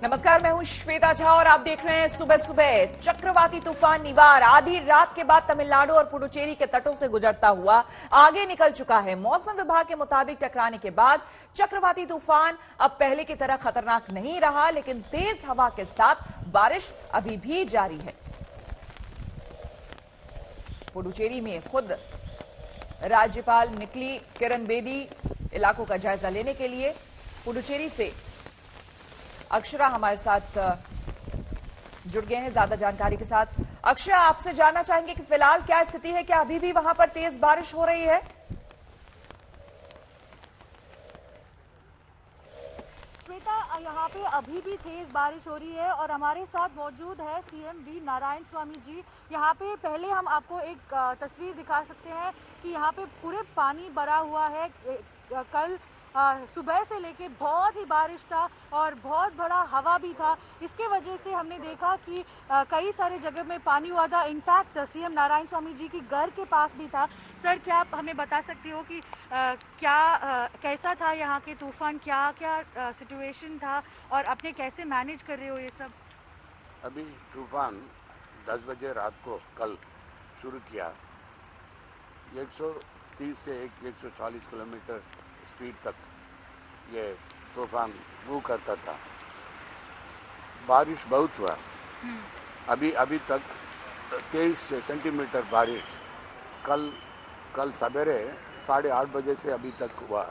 नमस्कार, मैं हूं श्वेता झा और आप देख रहे हैं सुबह सुबह। चक्रवाती तूफान निवार आधी रात के बाद तमिलनाडु और पुडुचेरी के तटों से गुजरता हुआ आगे निकल चुका है। मौसम विभाग के मुताबिक टकराने के बाद चक्रवाती तूफान अब पहले की तरह खतरनाक नहीं रहा, लेकिन तेज हवा के साथ बारिश अभी भी जारी है। पुडुचेरी में खुद राज्यपाल निकली किरण बेदी इलाकों का जायजा लेने के लिए। पुडुचेरी से अक्षरा हमारे साथ जुड़ गए हैं ज्यादा जानकारी के साथ। अक्षरा, आपसे जानना चाहेंगे कि फिलहाल क्या स्थिति है, क्या अभी भी वहां पर तेज बारिश हो रही है? श्वेता, यहाँ पे अभी भी तेज बारिश हो रही है और हमारे साथ मौजूद है सीएम वी नारायण स्वामी जी। यहाँ पे पहले हम आपको एक तस्वीर दिखा सकते हैं कि यहाँ पे पूरे पानी भरा हुआ है। कल सुबह से लेके बहुत ही बारिश था और बहुत बड़ा हवा भी था। इसके वजह से हमने देखा कि कई सारे जगह में पानी हुआ था। इनफैक्ट सीएम नारायण स्वामी जी की घर के पास भी था। सर, क्या आप हमें बता सकते हो कि कैसा था यहाँ के तूफान, क्या क्या सिचुएशन था और अपने कैसे मैनेज कर रहे हो ये सब? अभी तूफान 10 बजे रात को कल शुरू किया। 130 से 140 किलोमीटर स्पीड तक ये तूफान मूव करता था। बारिश बहुत हुआ। अभी तक 23 सेंटीमीटर बारिश कल सवेरे 8:30 बजे से अभी तक हुआ।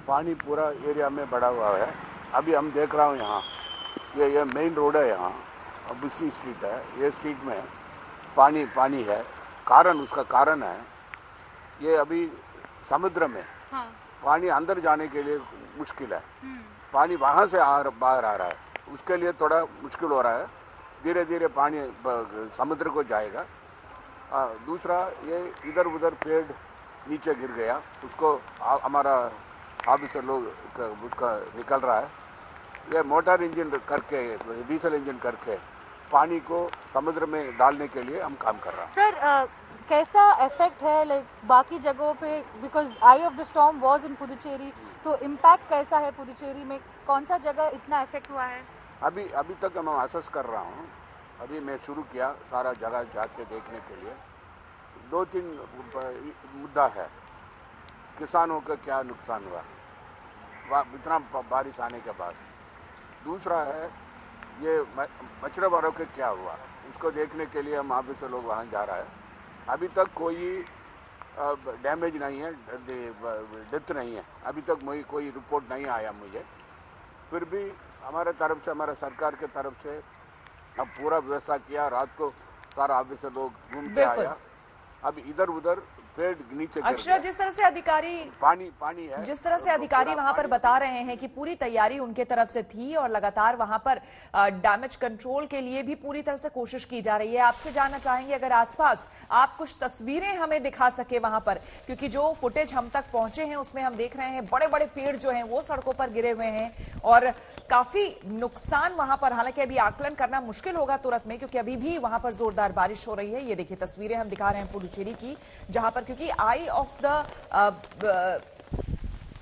पानी पूरा एरिया में बढ़ा हुआ है। अभी हम देख रहा हूँ यहाँ ये मेन रोड है, यहाँ बुस्सी स्ट्रीट है। ये स्ट्रीट में पानी है। उसका कारण है ये अभी समुद्र में पानी अंदर जाने के लिए मुश्किल है। पानी वहां से बाहर आ रहा है, उसके लिए थोड़ा मुश्किल हो रहा है। धीरे धीरे पानी समुद्र को जाएगा। दूसरा, ये इधर उधर पेड़ नीचे गिर गया, उसको हमारा ऑफिसर लोग उसका निकल रहा है। ये मोटर इंजन करके, डीजल इंजन करके पानी को समुद्र में डालने के लिए हम काम कर रहे हैं। सर, कैसा इफेक्ट है लाइक बाकी जगहों पे, because I of the storm was in Puducherry, तो इम्पैक्ट कैसा है पुडुचेरी में? कौन सा जगह इतना इफेक्ट हुआ है? अभी तक मैं असेस कर रहा हूँ। अभी मैं शुरू किया सारा जगह जाके देखने के लिए। 2-3 मुद्दा है। किसानों का क्या नुकसान हुआ इतना बारिश आने के बाद। दूसरा है ये मछुआरों के क्या हुआ, उसको देखने के लिए हम ऑफिसर लोग वहाँ जा रहा है। अभी तक कोई डैमेज नहीं है, डेथ नहीं है। अभी तक कोई रिपोर्ट नहीं आया मुझे। फिर भी हमारे तरफ से, हमारे सरकार के तरफ से अब पूरा व्यवस्था किया। रात को सारा ऑफिसर लोग घूम के आया। अब इधर उधर पेड़ नीचे अक्षरा, जिस तरह से अधिकारी पानी है, जिस तरह से अधिकारी वहां पर बता रहे हैं कि पूरी तैयारी उनके तरफ से थी और लगातार वहां पर डैमेज कंट्रोल के लिए भी पूरी तरह से कोशिश की जा रही है। आपसे जानना चाहेंगे अगर आसपास आप कुछ तस्वीरें हमें दिखा सके वहां पर, क्योंकि जो फुटेज हम तक पहुंचे हैं उसमें हम देख रहे हैं बड़े बड़े पेड़ जो हैं वो सड़कों पर गिरे हुए हैं और काफी नुकसान वहां पर। हालांकि अभी आकलन करना मुश्किल होगा तुरंत में, क्योंकि अभी भी वहां पर जोरदार बारिश हो रही है। ये देखिए तस्वीरें हम दिखा रहे हैं पुडुचेरी की, जहां पर क्योंकि आई ऑफ द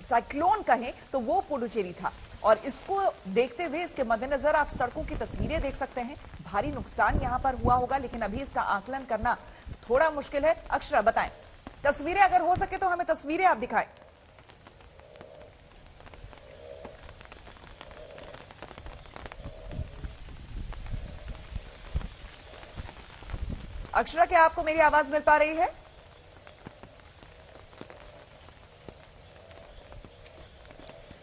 साइक्लोन कहें तो वो पुडुचेरी था और इसको देखते हुए, इसके मद्देनजर आप सड़कों की तस्वीरें देख सकते हैं। भारी नुकसान यहां पर हुआ होगा, लेकिन अभी इसका आकलन करना थोड़ा मुश्किल है। अक्षरा, बताएं, तस्वीरें अगर हो सके तो हमें तस्वीरें आप दिखाएं। अक्षरा, क्या आपको मेरी आवाज मिल पा रही है?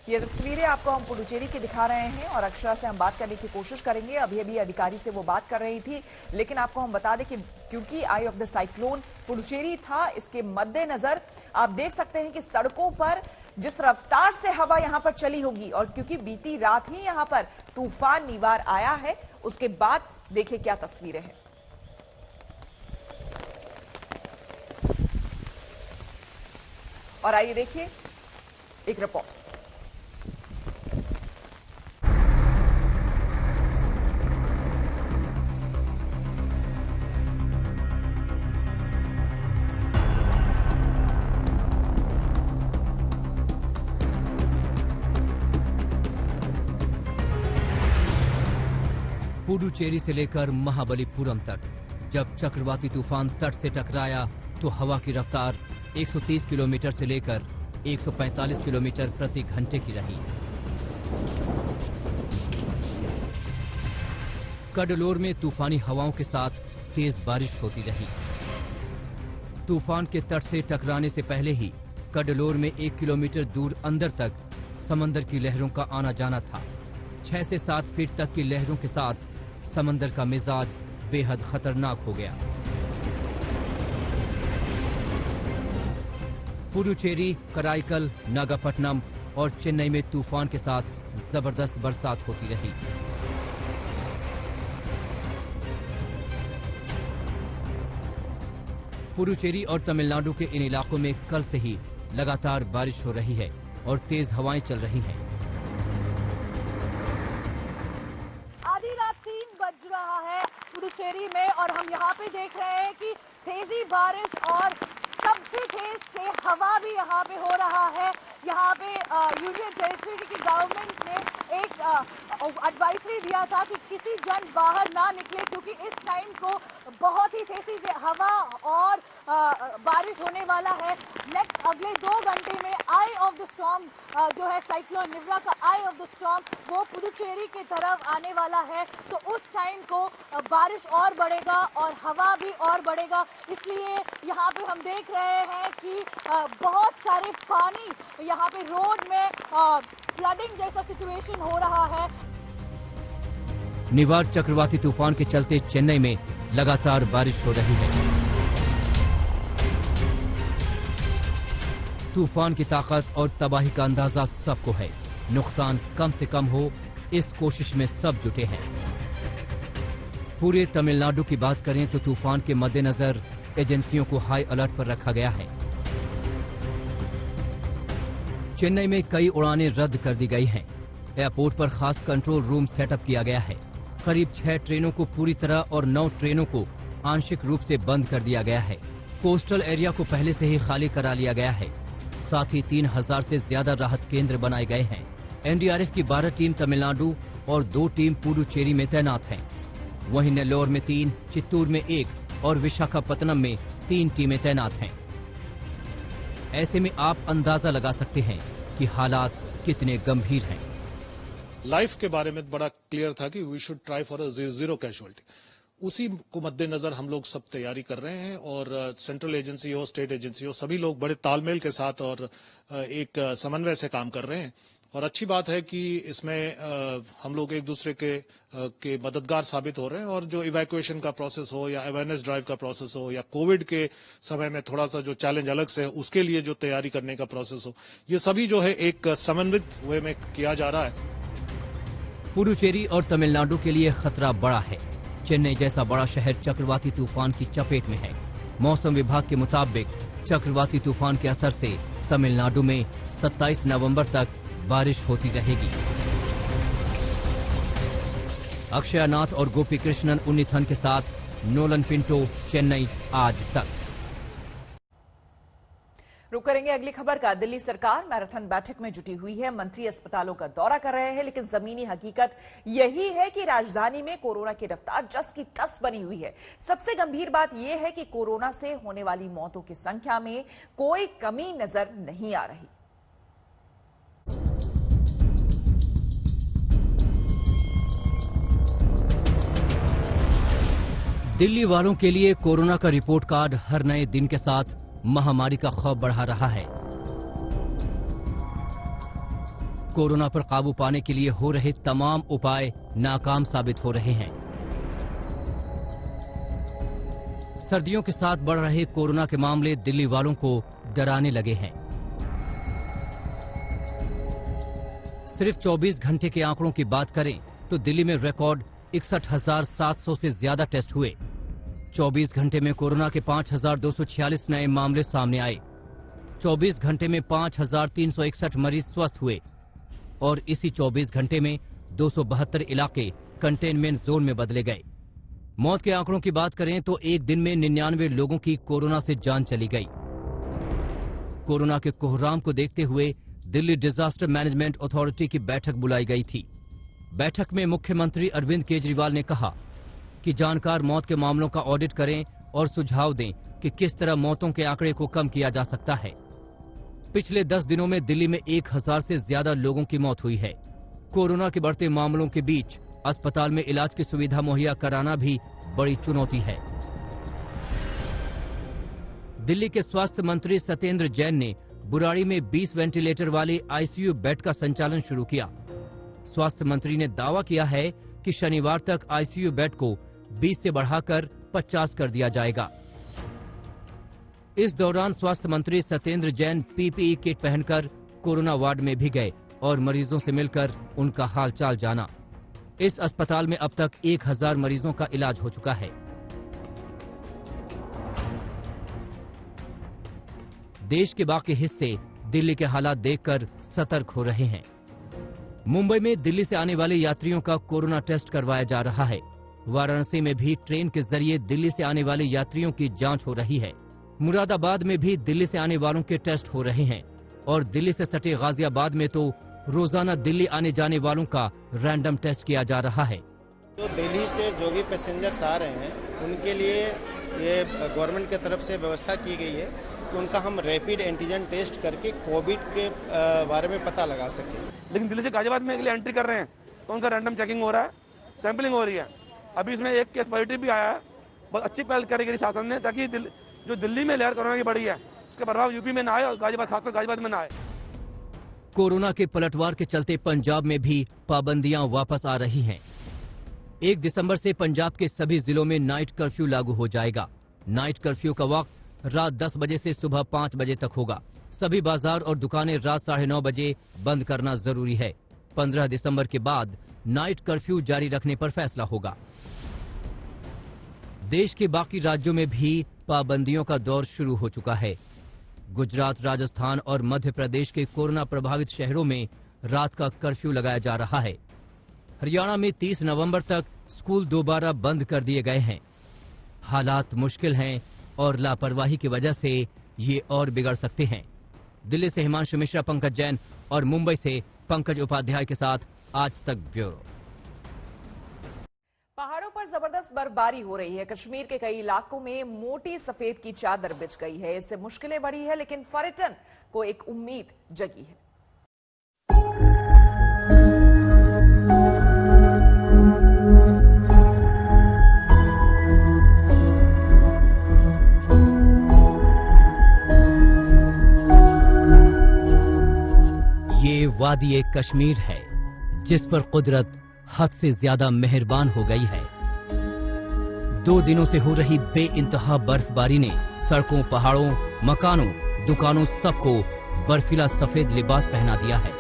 ये तस्वीरें आपको हम पुडुचेरी की दिखा रहे हैं और अक्षरा से हम बात करने की कोशिश करेंगे। अभी अधिकारी से वो बात कर रही थी, लेकिन आपको हम बता दें कि क्योंकि आई ऑफ द साइक्लोन पुडुचेरी था, इसके मद्देनजर आप देख सकते हैं कि सड़कों पर जिस रफ्तार से हवा यहां पर चली होगी, और क्योंकि बीती रात ही यहां पर तूफान निवार आया है, उसके बाद देखिए क्या तस्वीरें हैं। और आइए देखिए एक रिपोर्ट। पुडुचेरी से लेकर महाबलीपुरम तक जब चक्रवाती तूफान तट से टकराया तो हवा की रफ्तार 130 किलोमीटर से लेकर 145 किलोमीटर प्रति घंटे की रही। कडलोर में तूफानी हवाओं के साथ तेज बारिश होती रही। तूफान के तट से टकराने से पहले ही कडलोर में 1 किलोमीटर दूर अंदर तक समंदर की लहरों का आना जाना था। 6 से 7 फीट तक की लहरों के साथ समंदर का मिजाज बेहद खतरनाक हो गया। पुडुचेरी, कराईकल, नागापट्टनम और चेन्नई में तूफान के साथ जबरदस्त बरसात होती रही। पुडुचेरी और तमिलनाडु के इन इलाकों में कल से ही लगातार बारिश हो रही है और तेज हवाएं चल रही हैं। आधी रात 3 बज रहा है पुडुचेरी में और हम यहाँ पे देख रहे हैं कि तेजी बारिश और सबसे तेज से हवा भी यहाँ पे हो रहा है। यहाँ पे यूनियन टेरिटरी की गवर्नमेंट ने एक एडवाइजरी दिया था कि किसी जन बाहर ना निकले क्योंकि इस टाइम को बहुत ही तेजी से हवा और बारिश होने वाला है। नेक्स्ट अगले 2 घंटे में आई ऑफ द स्टॉर्म जो है साइक्लोन निव्रा का आई ऑफ द स्टॉर्म वो पुडुचेरी की तरफ आने वाला है। तो उस टाइम को बारिश और बढ़ेगा और हवा भी और बढ़ेगा। इसलिए यहाँ पे हम देख रहे हैं कि बहुत सारे पानी यहाँ पे रोड में फ्लडिंग जैसा सिचुएशन हो रहा है। निवार चक्रवाती तूफान के चलते चेन्नई में लगातार बारिश हो रही है। तूफान की ताकत और तबाही का अंदाजा सबको है। नुकसान कम से कम हो इस कोशिश में सब जुटे हैं। पूरे तमिलनाडु की बात करें तो तूफान के मद्देनजर एजेंसियों को हाई अलर्ट पर रखा गया है। चेन्नई में कई उड़ानें रद्द कर दी गई हैं। एयरपोर्ट पर खास कंट्रोल रूम सेटअप किया गया है। करीब 6 ट्रेनों को पूरी तरह और 9 ट्रेनों को आंशिक रूप से बंद कर दिया गया है। कोस्टल एरिया को पहले से ही खाली करा लिया गया है। साथ ही 3000 से ज्यादा राहत केंद्र बनाए गए हैं। एनडीआरएफ की 12 टीम तमिलनाडु और 2 टीम पुडुचेरी में तैनात हैं। वहीं नेल्लोर में 3, चित्तूर में 1 और विशाखापत्तनम में 3 टीमें तैनात हैं। ऐसे में आप अंदाजा लगा सकते हैं कि हालात कितने गंभीर हैं। लाइफ के बारे में बड़ा क्लियर था कि we should try for a zero casualty. उसी को मद्देनजर हम लोग सब तैयारी कर रहे हैं और सेंट्रल एजेंसी हो, स्टेट एजेंसी हो, सभी लोग बड़े तालमेल के साथ और एक समन्वय से काम कर रहे हैं। और अच्छी बात है कि इसमें हम लोग एक दूसरे के मददगार साबित हो रहे हैं। और जो इवैक्यूएशन का प्रोसेस हो या अवेयरनेस ड्राइव का प्रोसेस हो या कोविड के समय में थोड़ा सा जो चैलेंज अलग से है उसके लिए जो तैयारी करने का प्रोसेस हो, ये सभी जो है एक समन्वित वे में किया जा रहा है। पुडुचेरी और तमिलनाडु के लिए खतरा बड़ा है। चेन्नई जैसा बड़ा शहर चक्रवाती तूफान की चपेट में है। मौसम विभाग के मुताबिक चक्रवाती तूफान के असर से तमिलनाडु में 27 नवंबर तक बारिश होती रहेगी। अक्षय नाथ और गोपी कृष्णन उन्नीथन के साथ नोलन पिंटो, चेन्नई आज तक। रुक करेंगे अगली खबर का। दिल्ली सरकार मैराथन बैठक में जुटी हुई है। मंत्री अस्पतालों का दौरा कर रहे हैं, लेकिन जमीनी हकीकत यही है कि राजधानी में कोरोना की रफ्तार जस की तस बनी हुई है। सबसे गंभीर बात यह है कि कोरोना से होने वाली मौतों की संख्या में कोई कमी नजर नहीं आ रही। दिल्ली वालों के लिए कोरोना का रिपोर्ट कार्ड हर नए दिन के साथ महामारी का खौफ बढ़ा रहा है। कोरोना पर काबू पाने के लिए हो रहे तमाम उपाय नाकाम साबित हो रहे हैं। सर्दियों के साथ बढ़ रहे कोरोना के मामले दिल्ली वालों को डराने लगे हैं। सिर्फ 24 घंटे के आंकड़ों की बात करें तो दिल्ली में रिकॉर्ड 61,700 से ज्यादा टेस्ट हुए। 24 घंटे में कोरोना के 5,246 नए मामले सामने आए। 24 घंटे में 5,361 मरीज स्वस्थ हुए और इसी 24 घंटे में 272 इलाके कंटेनमेंट जोन में बदले गए। मौत के आंकड़ों की बात करें तो एक दिन में 99 लोगों की कोरोना से जान चली गई। कोरोना के कोहराम को देखते हुए दिल्ली डिजास्टर मैनेजमेंट अथॉरिटी की बैठक बुलाई गई थी। बैठक में मुख्यमंत्री अरविंद केजरीवाल ने कहा कि जानकार मौत के मामलों का ऑडिट करें और सुझाव दें कि किस तरह मौतों के आंकड़े को कम किया जा सकता है। पिछले 10 दिनों में दिल्ली में 1000 से ज्यादा लोगों की मौत हुई है। कोरोना के बढ़ते मामलों के बीच अस्पताल में इलाज की सुविधा मुहैया कराना भी बड़ी चुनौती है। दिल्ली के स्वास्थ्य मंत्री सत्येंद्र जैन ने बुराड़ी में 20 वेंटिलेटर वाले आईसीयू बेड का संचालन शुरू किया। स्वास्थ्य मंत्री ने दावा किया है कि शनिवार तक आईसीयू बेड को 20 से बढ़ाकर 50 कर दिया जाएगा। इस दौरान स्वास्थ्य मंत्री सत्येंद्र जैन पीपीई किट पहनकर कोरोना वार्ड में भी गए और मरीजों से मिलकर उनका हालचाल जाना। इस अस्पताल में अब तक 1000 मरीजों का इलाज हो चुका है। देश के बाकी हिस्से दिल्ली के हालात देखकर सतर्क हो रहे हैं। मुंबई में दिल्ली से आने वाले यात्रियों का कोरोना टेस्ट करवाया जा रहा है। वाराणसी में भी ट्रेन के जरिए दिल्ली से आने वाले यात्रियों की जांच हो रही है। मुरादाबाद में भी दिल्ली से आने वालों के टेस्ट हो रहे हैं और दिल्ली से सटे गाजियाबाद में तो रोजाना दिल्ली आने जाने वालों का रैंडम टेस्ट किया जा रहा है। जो दिल्ली से जो भी पैसेंजर्स आ रहे हैं उनके लिए ये गवर्नमेंट की तरफ से व्यवस्था की गई है कि उनका हम रैपिड एंटीजन टेस्ट करके कोविड के बारे में पता लगा सकें। लेकिन दिल्ली से गाजियाबाद में के लिए एंट्री कर रहे हैं तो उनका रैंडम चेकिंग हो रहा है, सैंपलिंग हो रही है। अभी इसमें एक केस पॉजिटिव भी आया है। बहुत अच्छी पहल करी शासन ने ताकि जो दिल्ली में लहर कोरोना की बढ़ी है उसका प्रभाव यूपी में ना आए और गाजियाबाद खासकर गाजियाबाद में ना आए। कोरोना के पलटवार के चलते पंजाब में भी पाबंदियां वापस आ रही हैं। 1 दिसंबर से पंजाब के सभी जिलों में नाइट कर्फ्यू लागू हो जाएगा। नाइट कर्फ्यू का वक्त रात 10 बजे से सुबह 5 बजे तक होगा। सभी बाजार और दुकानें रात 9:30 बजे बंद करना जरूरी है। 15 दिसंबर के बाद नाइट कर्फ्यू जारी रखने पर फैसला होगा। देश के बाकी राज्यों में भी पाबंदियों का दौर शुरू हो चुका है। गुजरात, राजस्थान और मध्य प्रदेश के कोरोना प्रभावित शहरों में रात का कर्फ्यू लगाया जा रहा है। हरियाणा में 30 नवंबर तक स्कूल दोबारा बंद कर दिए गए हैं। हालात मुश्किल हैं और लापरवाही की वजह से ये और बिगड़ सकते हैं। दिल्ली से हिमांशु मिश्रा, पंकज जैन और मुंबई से पंकज उपाध्याय के साथ आज तक ब्यूरो। पहाड़ों पर जबरदस्त बर्फबारी हो रही है। कश्मीर के कई इलाकों में मोटी सफेद की चादर बिछ गई है। इससे मुश्किलें बढ़ी है, लेकिन पर्यटन को एक उम्मीद जगी है। ये वादी कश्मीर है जिस पर कुदरत हद से ज्यादा मेहरबान हो गई है। 2 दिनों से हो रही बेइंतहा बर्फबारी ने सड़कों, पहाड़ों, मकानों, दुकानों सबको बर्फीला सफेद लिबास पहना दिया है।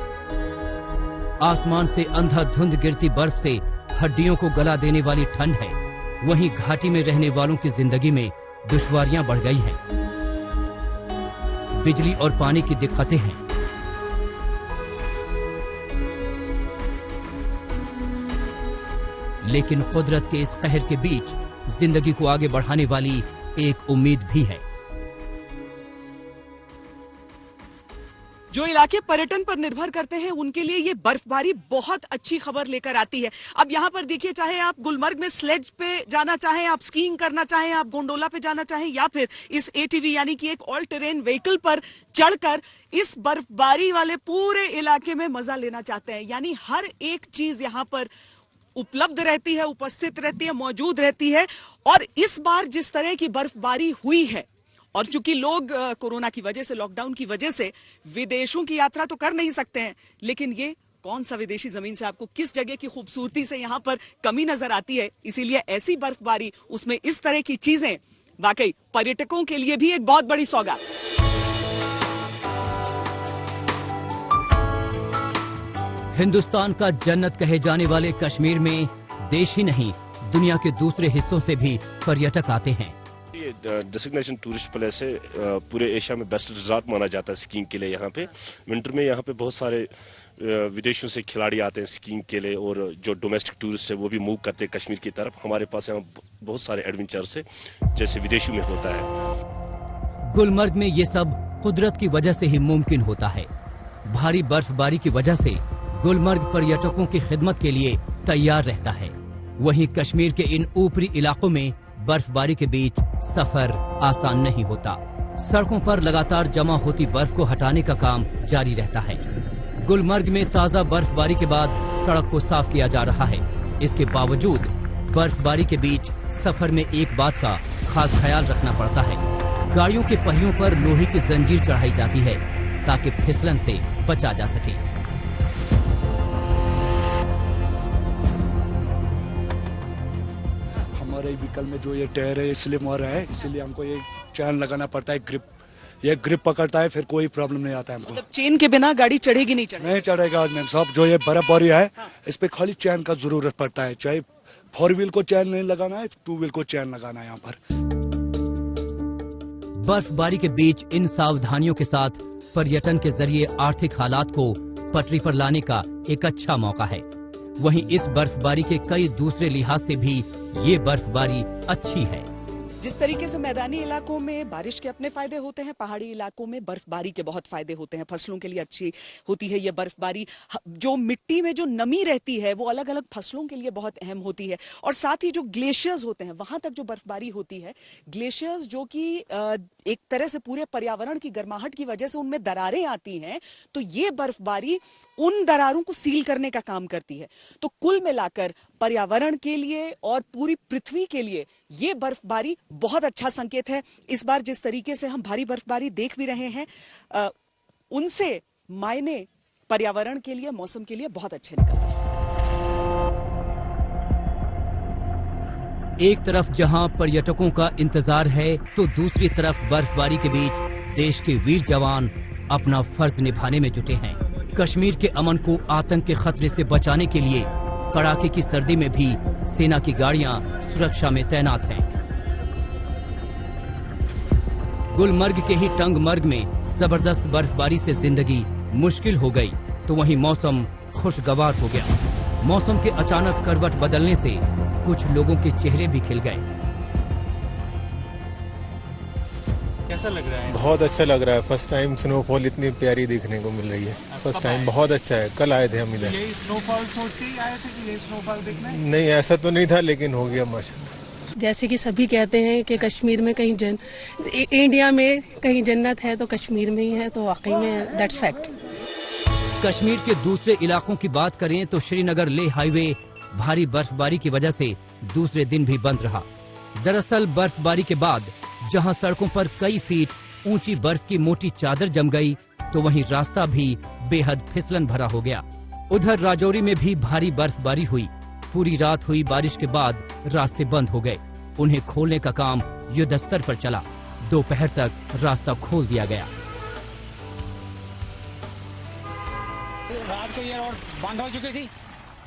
आसमान से अंधाधुंध गिरती बर्फ से हड्डियों को गला देने वाली ठंड है। वहीं घाटी में रहने वालों की जिंदगी में दुश्वारियां बढ़ गई हैं। बिजली और पानी की दिक्कतें हैं। लेकिन कुदरत के इस कहर के बीच जिंदगी को आगे बढ़ाने वाली एक उम्मीद भी है। जो इलाके पर्यटन पर निर्भर करते हैं उनके लिए ये बर्फबारी बहुत अच्छी खबर लेकर आती है। अब यहाँ पर देखिए, चाहे आप गुलमर्ग में स्लेज पे जाना चाहें, आप स्कीइंग करना चाहें, आप गोंडोला पे जाना चाहें, या फिर इस एटीवी यानी कि एक ऑल टेरेन व्हीकल पर चढ़कर इस बर्फबारी वाले पूरे इलाके में मजा लेना चाहते हैं। यानी हर एक चीज यहाँ पर उपलब्ध रहती है, उपस्थित रहती है, मौजूद रहती है। और इस बार जिस तरह की बर्फबारी हुई है, और चूंकि लोग कोरोना की वजह से, लॉकडाउन की वजह से विदेशों की यात्रा तो कर नहीं सकते हैं, लेकिन ये कौन सा विदेशी जमीन से आपको किस जगह की खूबसूरती से यहाँ पर कमी नजर आती है। इसीलिए ऐसी बर्फबारी, उसमें इस तरह की चीजें वाकई पर्यटकों के लिए भी एक बहुत बड़ी सौगात। हिंदुस्तान का जन्नत कहे जाने वाले कश्मीर में देश ही नहीं, दुनिया के दूसरे हिस्सों से भी पर्यटक आते हैं। ये डेसिग्नेशन टूरिस्ट प्लेस है, पूरे एशिया में बेस्ट रिजॉर्ट माना जाता है स्कीइंग के लिए। यहाँ पे विंटर में यहाँ पे बहुत सारे विदेशों से खिलाड़ी आते हैं स्कीइंग के लिए, और जो डोमेस्टिक टूरिस्ट है वो भी मूव करते हैं कश्मीर की तरफ। हमारे पास यहाँ बहुत सारे एडवेंचर्स है जैसे विदेशों में होता है। गुलमर्ग में ये सब कुदरत की वजह से ही मुमकिन होता है। भारी बर्फबारी की वजह से गुलमर्ग पर्यटकों की खिदमत के लिए तैयार रहता है। वहीं कश्मीर के इन ऊपरी इलाकों में बर्फबारी के बीच सफर आसान नहीं होता। सड़कों पर लगातार जमा होती बर्फ को हटाने का काम जारी रहता है। गुलमर्ग में ताजा बर्फबारी के बाद सड़क को साफ किया जा रहा है। इसके बावजूद बर्फबारी के बीच सफर में एक बात का खास ख्याल रखना पड़ता है। गाड़ियों के पहियों पर लोहे की जंजीर चढ़ाई जाती है ताकि फिसलन से बचा जा सके। हमारे व्हीकल में जो ये टायर है स्लिप हो रहा है, इसीलिए हमको ये चैन लगाना पड़ता है। ग्रिप, ये ग्रिप पकड़ता है, फिर कोई प्रॉब्लम नहीं आता है हमको। मतलब चेन के बिना गाड़ी चढ़ेगी नहीं? नहीं चढ़ेगा आज मैम साहब। जो ये बर्फबारी है, इस पे खाली चैन का जरूरत पड़ता है। चाहे 4 व्हील को चैन नहीं लगाना है, 2 व्हील को चैन लगाना है यहाँ पर। बर्फबारी के बीच इन सावधानियों के साथ पर्यटन के जरिए आर्थिक हालात को पटरी पर लाने का एक अच्छा मौका है। वहीं इस बर्फबारी के कई दूसरे लिहाज से भी ये बर्फबारी अच्छी है। जिस तरीके से मैदानी इलाकों में बारिश के अपने फायदे होते हैं, पहाड़ी इलाकों में बर्फबारी के बहुत फायदे होते हैं। फसलों के लिए अच्छी होती है ये बर्फबारी। जो मिट्टी में जो नमी रहती है वो अलग अलग फसलों के लिए बहुत अहम होती है। और साथ ही जो ग्लेशियर्स होते हैं वहां तक जो बर्फबारी होती है, ग्लेशियर्स जो कि एक तरह से पूरे पर्यावरण की गर्माहट की वजह से उनमें दरारें आती हैं, तो ये बर्फबारी उन दरारों को सील करने का काम करती है। तो कुल मिलाकर पर्यावरण के लिए और पूरी पृथ्वी के लिए ये बर्फबारी बहुत अच्छा संकेत है। इस बार जिस तरीके से हम भारी बर्फबारी देख भी रहे हैं, उनसे मायने पर्यावरण के लिए, मौसम के लिए बहुत अच्छे निकल रहे हैं। एक तरफ जहां पर्यटकों का इंतजार है, तो दूसरी तरफ बर्फबारी के बीच देश के वीर जवान अपना फर्ज निभाने में जुटे हैं। कश्मीर के अमन को आतंक के खतरे से बचाने के लिए कड़ाके की सर्दी में भी सेना की गाड़ियां सुरक्षा में तैनात हैं। गुलमर्ग के ही टंगमर्ग में जबरदस्त बर्फबारी से जिंदगी मुश्किल हो गई, तो वहीं मौसम खुशगवार हो गया। मौसम के अचानक करवट बदलने से कुछ लोगों के चेहरे भी खिल गए। कैसा लग रहा है? बहुत अच्छा लग रहा है। फर्स्ट टाइम स्नोफॉल इतनी प्यारी देखने को मिल रही है। फर्स्ट टाइम बहुत अच्छा है। कल आए थे हम इधर। ये स्नोफॉल सोच के ही आए थे कि ये स्नोफॉल देखना है? नहीं, ऐसा तो नहीं था, लेकिन हो गया माशाल्लाह। जैसे कि सभी कहते हैं कि कश्मीर में कहीं इंडिया में कहीं जन्नत है तो कश्मीर में ही है, तो वाकई में दैट्स फैक्ट। कश्मीर के दूसरे इलाकों की बात करें तो श्रीनगर लेह हाईवे भारी बर्फबारी की वजह से दूसरे दिन भी बंद रहा। दरअसल बर्फबारी के बाद जहां सड़कों पर कई फीट ऊंची बर्फ की मोटी चादर जम गई, तो वहीं रास्ता भी बेहद फिसलन भरा हो गया। उधर राजौरी में भी भारी बर्फबारी हुई। पूरी रात हुई बारिश के बाद रास्ते बंद हो गए। उन्हें खोलने का काम युद्धस्तर पर चला। दोपहर तक रास्ता खोल दिया गया। रात को ये रोड बंद हो चुकी थी।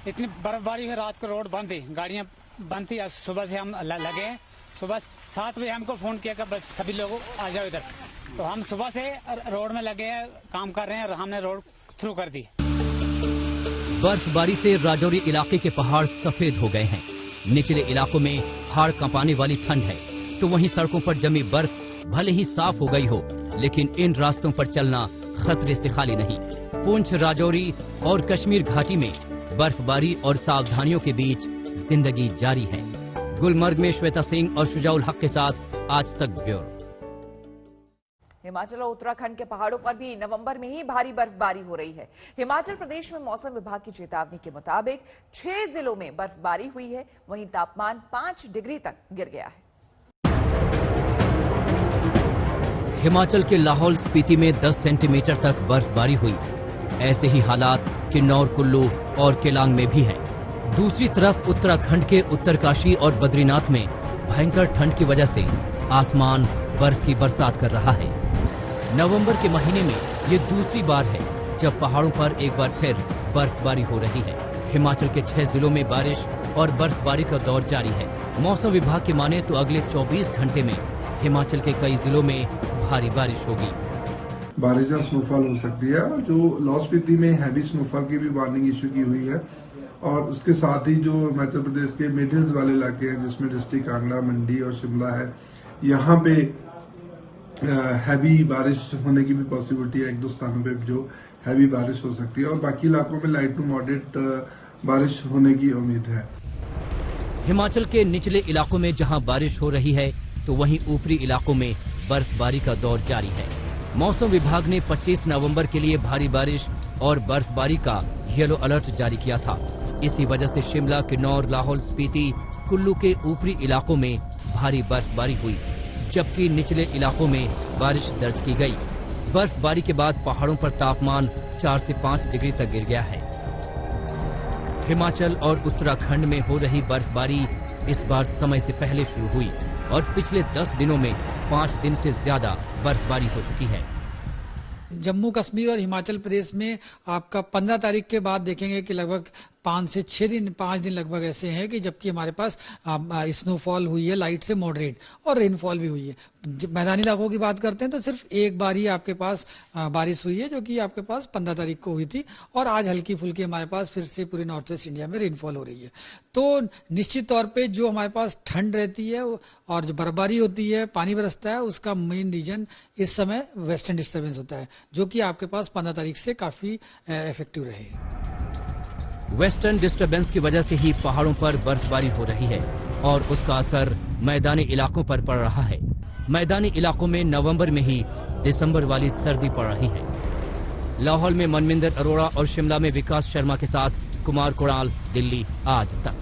इतनी बर्फबारी में रात को रोड बंद थी, गाड़ियां बंद थी। आज सुबह से हम लगे हैं। सुबह 7 बजे हमको फोन किया कि बस सभी लोग आ जाओ इधर। तो हम सुबह से रोड में लगे हैं, काम कर रहे हैं और हमने रोड थ्रू कर दी। बर्फबारी से राजौरी इलाके के पहाड़ सफेद हो गए हैं। निचले इलाकों में हाड़ कंपाने वाली ठंड है, तो वहीं सड़कों पर जमी बर्फ भले ही साफ हो गई हो, लेकिन इन रास्तों पर चलना खतरे से खाली नहीं। पुंछ, राजौरी और कश्मीर घाटी में बर्फबारी और सावधानियों के बीच जिंदगी जारी है। गुलमर्ग में श्वेता सिंह और शुजाउल हक के साथ आज तक ब्यूरो। हिमाचल और उत्तराखंड के पहाड़ों पर भी नवंबर में ही भारी बर्फबारी हो रही है। हिमाचल प्रदेश में मौसम विभाग की चेतावनी के मुताबिक 6 जिलों में बर्फबारी हुई है। वहीं तापमान 5 डिग्री तक गिर गया है। हिमाचल के लाहौल स्पीति में 10 सेंटीमीटर तक बर्फबारी हुई। ऐसे ही हालात किन्नौर, कुल्लू और केलांग में भी है। दूसरी तरफ उत्तराखंड के उत्तरकाशी और बद्रीनाथ में भयंकर ठंड की वजह से आसमान बर्फ की बरसात कर रहा है। नवंबर के महीने में ये दूसरी बार है जब पहाड़ों पर एक बार फिर बर्फबारी हो रही है। हिमाचल के 6 जिलों में बारिश और बर्फबारी का दौर जारी है। मौसम विभाग की माने तो अगले 24 घंटे में हिमाचल के कई जिलों में भारी बारिश होगी। बारिश या स्नोफॉल हो सकती है। जो लाहौल स्पीति में हैवी स्नोफॉल की भी वार्निंग इशू की हुई है, और उसके साथ ही जो हिमाचल प्रदेश के मिड हिल्स वाले इलाके हैं, जिसमें डिस्ट्रिक्ट कांगड़ा, मंडी और शिमला है, यहाँ पे हैवी बारिश होने की भी पॉसिबिलिटी है। 1-2 स्थानों पे जो हैवी बारिश हो सकती है और बाकी इलाकों में लाइट टू मॉडरेट बारिश होने की उम्मीद है। हिमाचल के निचले इलाकों में जहां बारिश हो रही है तो वहीं ऊपरी इलाकों में बर्फबारी का दौर जारी है। मौसम विभाग ने 25 नवंबर के लिए भारी बारिश और बर्फबारी का येलो अलर्ट जारी किया था। इसी वजह से शिमला, किन्नौर, लाहौल स्पीति, कुल्लू के ऊपरी इलाकों में भारी बर्फबारी हुई, जबकि निचले इलाकों में बारिश दर्ज की गई। बर्फबारी के बाद पहाड़ों पर तापमान 4 से 5 डिग्री तक गिर गया है। हिमाचल और उत्तराखंड में हो रही बर्फबारी इस बार समय से पहले शुरू हुई और पिछले 10 दिनों में 5 दिन से ज्यादा बर्फबारी हो चुकी है। जम्मू कश्मीर और हिमाचल प्रदेश में आपका 15 तारीख के बाद देखेंगे कि लगभग 5 दिन लगभग ऐसे हैं कि जबकि हमारे पास स्नोफॉल हुई है लाइट से मॉडरेट और रेनफॉल भी हुई है। मैदानी इलाकों की बात करते हैं तो सिर्फ एक बार ही आपके पास बारिश हुई है जो कि आपके पास 15 तारीख को हुई थी और आज हल्की फुल्की हमारे पास फिर से पूरे नॉर्थ वेस्ट इंडिया में रेनफॉल हो रही है। तो निश्चित तौर पे जो हमारे पास ठंड रहती है और जो बर्फबारी होती है, पानी बरसता है, उसका मेन रीजन इस समय वेस्टर्न डिस्टर्बेंस होता है जो कि आपके पास 15 तारीख से काफी इफेक्टिव रहे। वेस्टर्न डिस्टर्बेंस की वजह से ही पहाड़ों पर बर्फबारी हो रही है और उसका असर मैदानी इलाकों पर पड़ रहा है। मैदानी इलाकों में नवंबर में ही दिसंबर वाली सर्दी पड़ रही है। लाहौल में मनविंदर अरोड़ा और शिमला में विकास शर्मा के साथ कुमार कोड़ाल, दिल्ली आज तक।